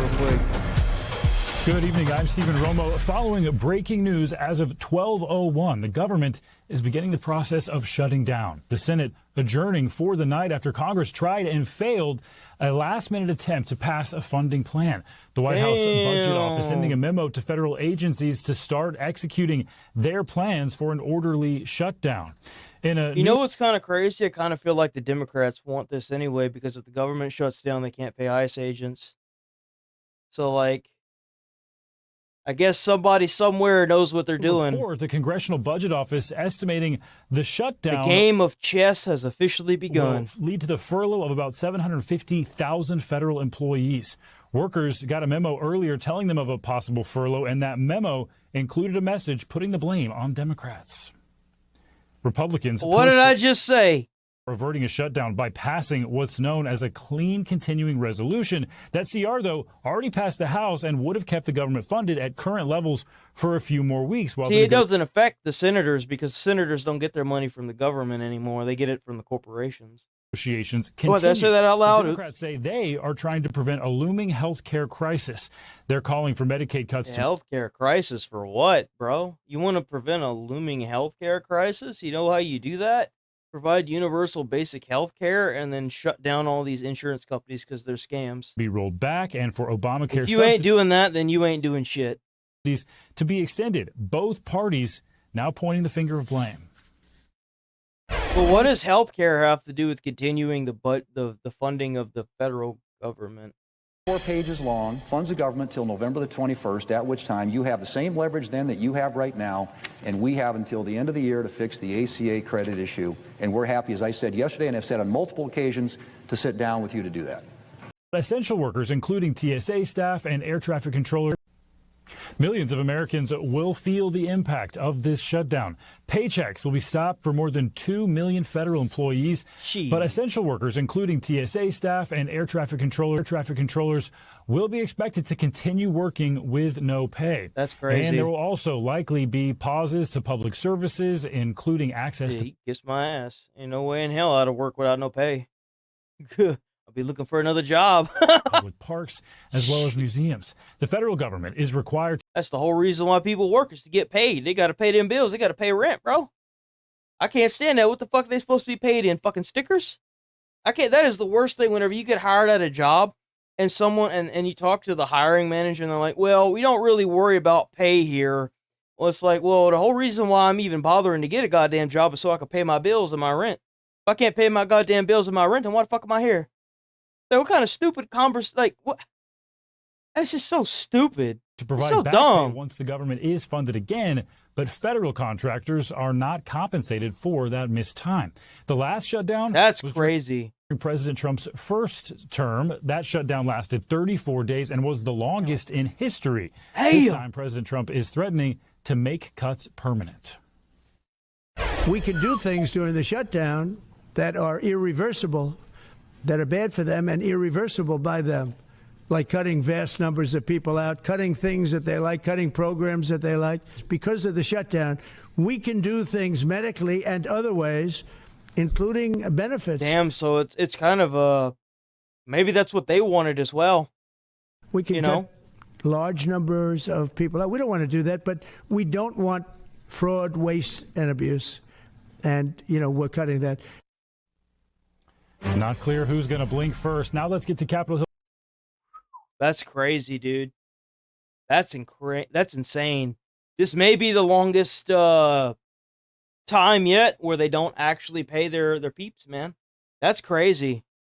real quick. Good evening. I'm Stephen Romo. Following breaking news, as of 12:01, the government is beginning the process of shutting down. The Senate adjourning for the night after Congress tried and failed a last-minute attempt to pass a funding plan. The White House Budget Office sending a memo to federal agencies to start executing their plans for an orderly shutdown. You know what's kind of crazy? I kind of feel like the Democrats want this anyway, because if the government shuts down, they can't pay ICE agents. So, like, I guess somebody somewhere knows what they're doing. Report, the Congressional Budget Office estimating the shutdown. The game of chess has officially begun. Will lead to the furlough of about 750,000 federal employees. Workers got a memo earlier telling them of a possible furlough, and that memo included a message putting the blame on Democrats. Republicans. What did I just say? Averting a shutdown by passing what's known as a clean continuing resolution. That CR, though, already passed the House and would have kept the government funded at current levels for a few more weeks. See, it doesn't affect the senators because senators don't get their money from the government anymore. They get it from the corporations. Negotiations continue. What, did I say that out loud? The Democrats say they are trying to prevent a looming health care crisis. They're calling for Medicaid cuts. Health care crisis for what, bro? You want to prevent a looming health care crisis? You know how you do that? Provide universal basic health care and then shut down all these insurance companies because they're scams. Be rolled back, and for Obamacare if you ain't doing that, then you ain't doing shit. To be extended. Both parties now pointing the finger of blame. But what does health care have to do with continuing the funding of the federal government? 4 pages long, funds the government till November the 21st, at which time you have the same leverage then that you have right now, and we have until the end of the year to fix the ACA credit issue. And we're happy, as I said yesterday, and have said on multiple occasions, to sit down with you to do that. Essential workers, including TSA staff and air traffic controllers. Millions of Americans will feel the impact of this shutdown. Paychecks will be stopped for more than 2 million federal employees. But essential workers, including TSA staff and air traffic controllers, will be expected to continue working with no pay. That's crazy. And there will also likely be pauses to public services, including access to... Kiss my ass. Ain't no way in hell I'd work without no pay. I'll be looking for another job. With parks as well as museums. The federal government is required. That's the whole reason why people work, is to get paid. They got to pay them bills. They got to pay rent, bro. I can't stand that. What the fuck are they supposed to be paid in? Fucking stickers? I can't. That is the worst thing whenever you get hired at a job and someone, and you talk to the hiring manager and they're like, well, we don't really worry about pay here. Well, it's like, well, the whole reason why I'm even bothering to get a goddamn job is so I can pay my bills and my rent. If I can't pay my goddamn bills and my rent, then why the fuck am I here? Like, what kind of stupid what? That's just so stupid. To provide so back dumb. pay once the government is funded again, but federal contractors are not compensated for that missed time. The last shutdown... That's crazy. During President Trump's first term, that shutdown lasted 34 days and was the longest in history. This time, President Trump is threatening to make cuts permanent. We can do things during the shutdown that are irreversible, that are bad for them and irreversible by them, like cutting vast numbers of people out, cutting things that they like, cutting programs that they like. Because of the shutdown, we can do things medically and other ways, including benefits. Damn, so it's kind of maybe that's what they wanted as well. We can cut large numbers of people out. We don't want to do that, but we don't want fraud, waste, and abuse. And, we're cutting that. Not clear who's going to blink first. Now let's get to Capitol Hill. That's crazy, dude. That's insane. This may be the longest time yet where they don't actually pay their peeps, man. That's crazy.